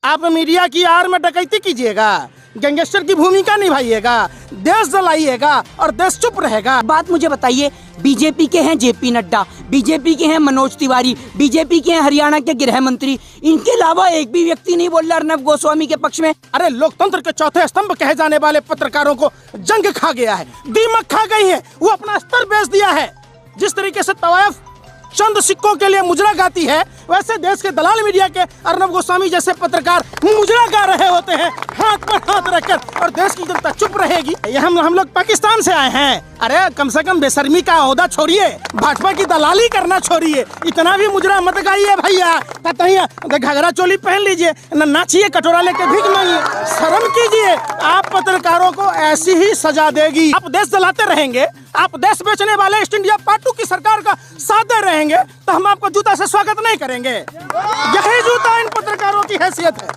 आप मीडिया की आड़ में डकैती कीजिएगा, गैंगस्टर की भूमिका निभाइएगा, देश जलाइएगा और देश चुप रहेगा। बात मुझे बताइए, बीजेपी के हैं जेपी नड्डा, बीजेपी के हैं मनोज तिवारी, बीजेपी के हैं हरियाणा के गृह मंत्री, इनके अलावा एक भी व्यक्ति नहीं बोल रहा अर्नब गोस्वामी के पक्ष में। अरे लोकतंत्र के चौथे स्तंभ कहे जाने वाले पत्रकारों को जंग खा गया है, दीमक खा गई है, वो अपना स्तर बेच दिया है। जिस तरीके से तवायफ चंद सिक्कों के लिए मुजरा गाती है, वैसे देश के दलाल मीडिया के अर्नब गोस्वामी जैसे पत्रकार मुजरा गा रहे होते हैं हाथ पर हाथ रखकर, और देश की जनता चुप रहेगी। ये हम लोग पाकिस्तान से आए हैं। अरे कम से कम बेशर्मी का ओहदा छोड़िए, भाजपा की दलाली करना छोड़िए, इतना भी मुजरा मत गाइए भैया। घाघरा चोली पहन लीजिए, न नाचिए, कटोरा लेके भीख मांगिए, शर्म कीजिए। आप पत्रकारों को ऐसी ही सजा देगी। आप देश जलाते रहेंगे, आप देश बेचने वाले ईस्ट इंडिया पार्टी की सरकार का साथ दे रहेंगे, तो हम आपको जूता से स्वागत नहीं करेंगे। यही जूता इन पत्रकारों की हैसियत है।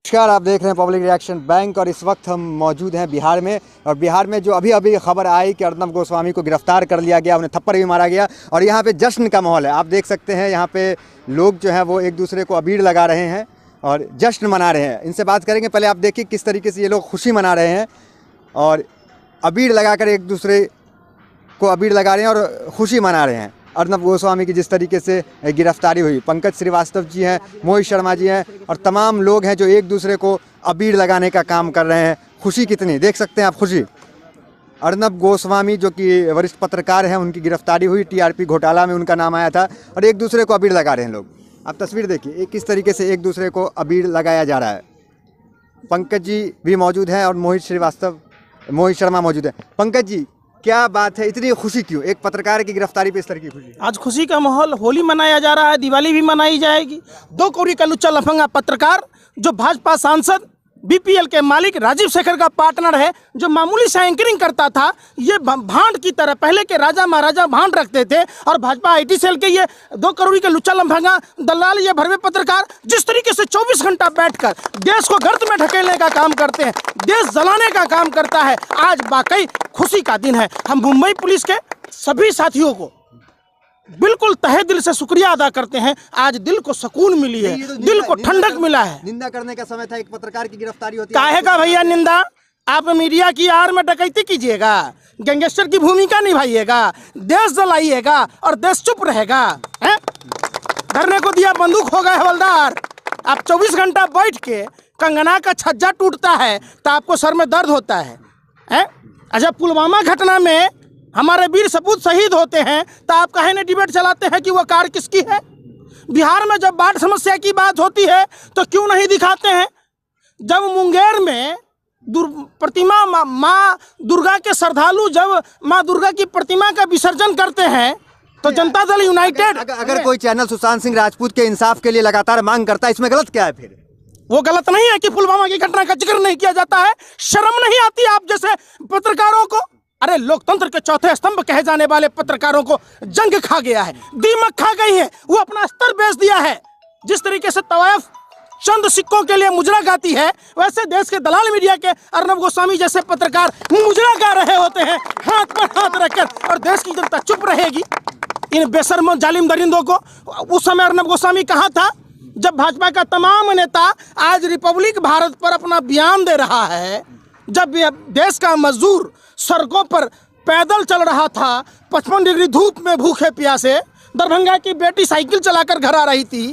नमस्कार, आप देख रहे हैं पब्लिक रिएक्शन बैंक और इस वक्त हम मौजूद हैं बिहार में। और बिहार में जो अभी खबर आई कि अर्नब गोस्वामी को गिरफ्तार कर लिया गया, उन्हें थप्पड़ भी मारा गया और यहाँ पे जश्न का माहौल है। आप देख सकते हैं यहाँ पे लोग जो हैं वो एक दूसरे को अबीर लगा रहे हैं और जश्न मना रहे हैं। इनसे बात करेंगे। पहले आप देखिए किस तरीके से ये लोग खुशी मना रहे हैं और अबीर लगाकर एक दूसरे को अबीर लगा रहे हैं और खुशी मना रहे हैं। अर्नब गोस्वामी की जिस तरीके से गिरफ्तारी हुई, पंकज श्रीवास्तव जी हैं, मोहित शर्मा जी हैं और तमाम लोग हैं जो एक दूसरे को अबीर लगाने का काम कर रहे हैं। खुशी कितनी देख सकते हैं आप, खुशी। अर्नब गोस्वामी जो कि वरिष्ठ पत्रकार हैं, उनकी गिरफ्तारी हुई, टीआरपी घोटाला में उनका नाम आया था और एक दूसरे को अबीर लगा रहे हैं लोग। आप तस्वीर देखिए किस तरीके से एक दूसरे को अबीर लगाया जा रहा है। पंकज जी भी मौजूद हैं और मोहित शर्मा मौजूद है। पंकज जी, क्या बात है, इतनी खुशी क्यों एक पत्रकार की गिरफ्तारी पे? इस तरह की खुशी आज खुशी का माहौल, होली मनाया जा रहा है, दिवाली भी मनाई जाएगी। 2 कौड़ी का लुच्चा लफंगा पत्रकार जो भाजपा सांसद बीपीएल के मालिक राजीव शेखर का पार्टनर है, जो मामूली से एंकरिंग करता था, ये भांड की तरह पहले के राजा महाराजा भांड रखते थे, और भाजपा आईटी सेल के ये 2 करोड़ के लुच्चा लफंगा दलाल, ये भरवे पत्रकार जिस तरीके से 24 घंटा बैठकर देश को गर्त में ढकेलने का काम करते हैं, देश जलाने का काम करता है। आज वाकई खुशी का दिन है। हम मुंबई पुलिस के सभी साथियों को बिल्कुल तहे दिल से शुक्रिया अदा करते हैं। आज दिल को सुकून मिली है, दिल को ठंडक मिला है। निंदा करने का समय था, एक पत्रकार की गिरफ्तारी होती है। काहे का भैया निंदा? आप मीडिया की आड़ में डकैती कीजिएगा, गैंगस्टर की भूमिका निभाइएगा, देश जलाइएगा और देश चुप रहेगा। धरने को दिया बंदूक हो गए हवलदार। आप 24 घंटा बैठ के कंगना का छज्जा टूटता है तो आपको सर में दर्द होता है। अच्छा, पुलवामा घटना में हमारे वीर सपूत शहीद होते हैं तो आप काहे ने डिबेट चलाते हैं कि वो कार किसकी है? बिहार में जब बाढ़ समस्या की बात होती है तो क्यों नहीं दिखाते हैं? जब मुंगेर में प्रतिमा माँ दुर्गा के श्रद्धालु जब माँ दुर्गा की प्रतिमा का विसर्जन करते हैं तो जनता दल यूनाइटेड, अगर कोई चैनल सुशांत सिंह राजपूत के इंसाफ के लिए लगातार मांग करता है, इसमें गलत क्या है? फिर वो गलत नहीं है कि पुलवामा की घटना का जिक्र नहीं किया जाता है? शर्म नहीं आती आप जैसे पत्रकारों को? अरे लोकतंत्र के चौथे स्तंभ कहे जाने वाले पत्रकारों को जंग खा गया है, दीमक खा गई है, वो अपना स्तर बेच दिया है। जिस तरीके से तवायफ चंद सिक्कों के लिए मुजरा गाती है, वैसे देश के दलाल मीडिया के अर्नब गोस्वामी जैसे पत्रकार मुजरा गा रहे होते हैं हाथ पर हाथ रखकर, और देश की जनता चुप रहेगी। इन बेशर्म जालिम दरिंदों को उस समय अर्नब गोस्वामी कहाँ था जब भाजपा का तमाम नेता आज रिपब्लिक भारत पर अपना बयान दे रहा है, जब देश का मजदूर सड़कों पर पैदल चल रहा था 55 डिग्री धूप में भूखे प्यासे, दरभंगा की बेटी साइकिल चलाकर घर आ रही थी,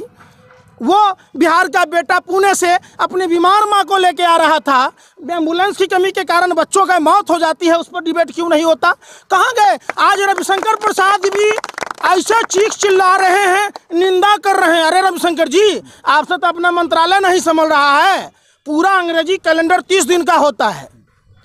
वो बिहार का बेटा पुणे से अपनी बीमार माँ को लेके आ रहा था, एम्बुलेंस की कमी के कारण बच्चों का मौत हो जाती है, उस पर डिबेट क्यों नहीं होता? कहाँ गए? आज रविशंकर प्रसाद भी ऐसे चीख चिल्ला रहे हैं, निंदा कर रहे हैं। अरे रविशंकर जी, आपसे तो अपना मंत्रालय नहीं संभल रहा है। पूरा अंग्रेजी कैलेंडर 30 दिन का होता है,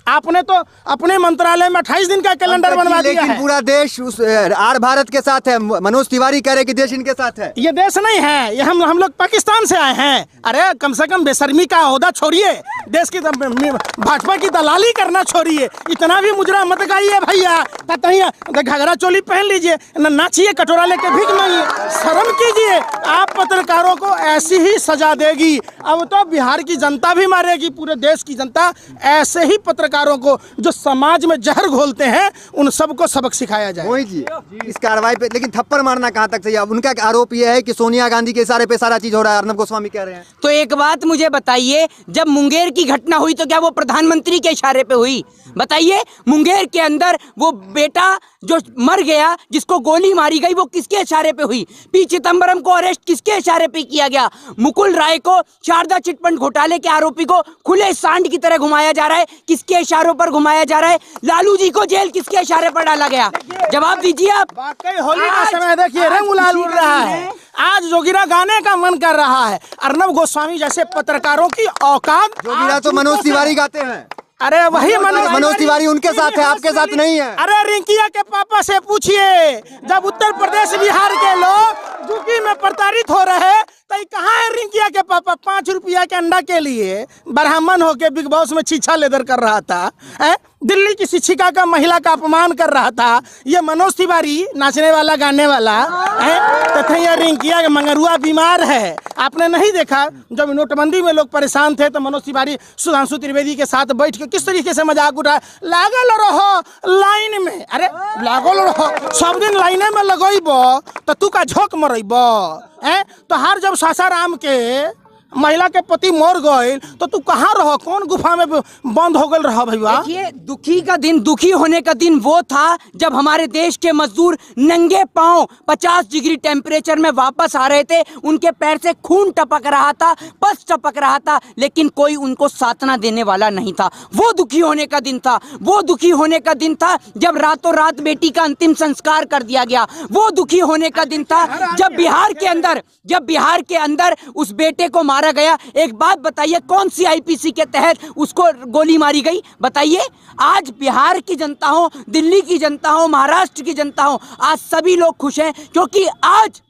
आपने तो अपने मंत्रालय में 28 दिन का कैलेंडर बनवा दिया है। पूरा देश उस आर भारत के साथ है। मनोज तिवारी कह रहे कि देश इनके साथ है। ये देश नहीं है, ये हम लोग पाकिस्तान से आए हैं। अरे कम से कम बेशर्मी का ओहदा छोड़िए, देश की भाजपा की दलाली करना छोड़िए, इतना भी मुजरा मत गाइए भैया। घाघरा चोली पहन लीजिए, न नाचिए, कटोरा लेके भीख मांगिए, शर्म कीजिए। आप पत्रकारों को ऐसी ही सजा देगी। अब तो बिहार की जनता भी मारेगी, पूरे देश की जनता। ऐसे ही पत्रकारों को जो समाज में जहर घोलते हैं, उन सबको सबक सिखाया जाए। मोहित जी, इस कार्रवाई पे लेकिन थप्पड़ मारना कहाँ तक सही है? अब उनका आरोप यह है कि सोनिया गांधी के इशारे पे सारा चीज हो रहा है, अर्नब गोस्वामी कह रहे हैं। तो एक बात मुझे बताइए, जब मुंगेर की घटना हुई तो क्या वो प्रधानमंत्री के इशारे पे हुई? बताइए, मुंगेर के अंदर वो बेटा जो मर गया, जिसको गोली मारी गई, वो किसके इशारे पे हुई? पी चिदम्बरम को अरेस्ट किसके इशारे पे किया गया? मुकुल राय को, शारदा चिटफंड घोटाले के आरोपी को खुले सांड की तरह घुमाया जा रहा है, किसके इशारों पर घुमाया जा रहा है? लालू जी को जेल किसके इशारे पर डाला गया? जवाब दीजिए आप। वाकई होली का समय देखिए, रंग गुलाल उड़ रहा है। आज जोगिरा गाने का मन कर रहा है। अर्नब गोस्वामी जैसे पत्रकारों की औकात। जोगिरा तो मनोज तिवारी गाते हैं। अरे वही मनोज तिवारी उनके साथ है, आपके साथ नहीं है। अरे रिंकिया के पापा से पूछिए, जब उत्तर प्रदेश बिहार के लोग झुग्गी में प्रताड़ित हो रहे, तो कहाँ है रिंकिया के पापा? 5 रुपया के अंडा के लिए ब्राह्मण होके बिग बॉस में छीछा लेदर कर रहा था, है? दिल्ली की शिक्षिका का, महिला का अपमान कर रहा था। ये मनोज तिवारी नाचने वाला, गाने वाला है, तथा ये रिंकिया मंगरुआ बीमार है। आपने नहीं देखा जब नोटबंदी में लोग परेशान थे तो मनोज तिवारी सुधांशु त्रिवेदी के साथ बैठ के किस तरीके से मजाक उठाया? लागल रहो लाइन में। अरे लागल रहो, सब दिन लाइने में लगइबो तो तू का झोंक मरइबो, हैं? तो हर जब सासाराम के महिला के पति मर गए तो तू कहाँ रहो? कौन गुफा में बंद हो गए रहो भैया? देखिए, दुखी का दिन, दुखी होने का दिन वो था जब हमारे देश के मजदूर नंगे पांव 50 डिग्री टेम्परेचर में वापस आ रहे थे। उनके पैर से खून टपक रहा था, पस टपक रहा था, लेकिन कोई उनको सांत्वना देने वाला नहीं था। वो दुखी होने का दिन था। वो दुखी होने का दिन था जब रातों रात बेटी का अंतिम संस्कार कर दिया गया। वो दुखी होने का दिन था जब बिहार के अंदर उस बेटे को मारा गया। एक बात बताइए, कौन सी आईपीसी के तहत उसको गोली मारी गई? बताइए। आज बिहार की जनता हो, दिल्ली की जनता हो, महाराष्ट्र की जनता हो, आज सभी लोग खुश हैं क्योंकि आज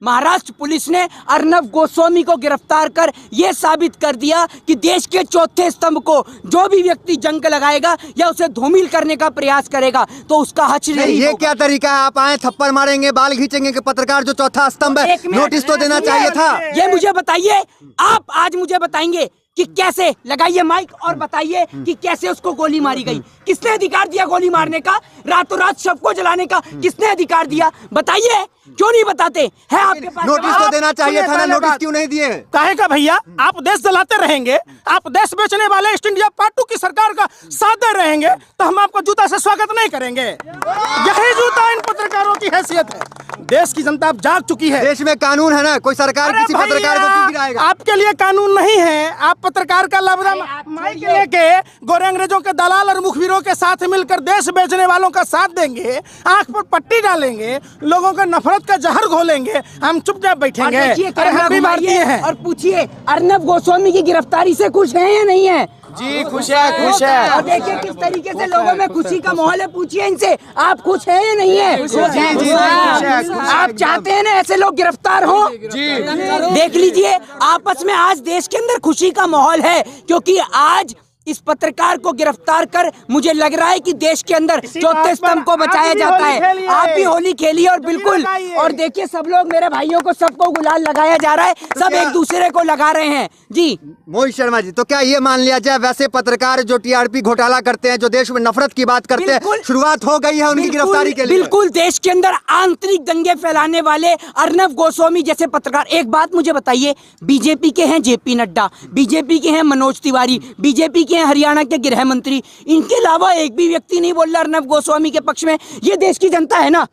महाराष्ट्र पुलिस ने अर्नब गोस्वामी को गिरफ्तार कर यह साबित कर दिया कि देश के चौथे स्तंभ को जो भी व्यक्ति जंग लगाएगा या उसे धूमिल करने का प्रयास करेगा तो उसका हश्र नहीं ये होगा। क्या तरीका है? आप आए थप्पड़ मारेंगे, बाल खींचेंगे कि पत्रकार जो चौथा स्तंभ है, एक मिनट, नोटिस तो देना चाहिए था। ये मुझे बताइए, आप आज मुझे बताएंगे कि कैसे, लगाइए माइक और बताइए कि कैसे उसको गोली मारी गई? किसने अधिकार दिया गोली मारने का? रातों रात शव को जलाने का किसने अधिकार दिया? बताइए, क्यों नहीं बताते? है आपके पास नोटिस तो देना चाहिए था ना, नोटिस क्यों नहीं दिए? काहे का भैया? आप देश जलाते रहेंगे, आप देश बेचने वाले ईस्ट इंडिया पार्टी की सरकार का साथ दे रहेंगे तो हम आपको जूता से स्वागत नहीं करेंगे। यही जूता इन पत्रकारों की हैसियत है। देश की जनता अब जाग चुकी है। देश में कानून है ना, कोई सरकार किसी पत्रकार को क्यों गिराएगा? आपके लिए कानून नहीं है। आप पत्रकार का लबदा माइक लेके गोरे अंग्रेजों के दलाल और मुखबिरों के साथ मिलकर देश बेचने वालों का साथ देंगे, आंख पर पट्टी डालेंगे, लोगों का नफरत का जहर घोलेंगे, हम चुपचाप बैठेंगे। अरे हम भी भारतीय हैं। और पूछिए, अर्नब गोस्वामी की गिरफ्तारी से खुश हैं या नहीं है? जी खुश है, खुश है। और देखिए किस तरीके से लोगों में खुशी का माहौल है। पूछिए इनसे, आप खुश हैं या नहीं है? आप चाहते हैं ना ऐसे लोग गिरफ्तार हो? देख लीजिए, आपस में आज देश के अंदर खुशी का माहौल है क्योंकि आज इस पत्रकार को गिरफ्तार कर मुझे लग रहा है कि देश के अंदर चौथे स्तंभ को बचाया जाता है। आप भी होली खेलिए और बिल्कुल, और देखिए सब लोग, मेरे भाइयों को सबको गुलाल लगाया जा रहा है, सब एक दूसरे को लगा रहे हैं। जी मोहित शर्मा जी, तो क्या ये मान लिया जाए वैसे पत्रकार जो टीआरपी घोटाला करते हैं, जो देश में नफरत की बात करते हैं, शुरुआत हो गई है उनकी गिरफ्तारी के लिए? बिल्कुल, देश के अंदर आंतरिक दंगे फैलाने वाले अर्नब गोस्वामी जैसे पत्रकार। एक बात मुझे बताइए, बीजेपी के हैं जेपी नड्डा, बीजेपी के हैं मनोज तिवारी, बीजेपी के हरियाणा के गृह मंत्री, इनके अलावा एक भी व्यक्ति नहीं बोल रहा अर्नब गोस्वामी के पक्ष में। ये देश की जनता है ना।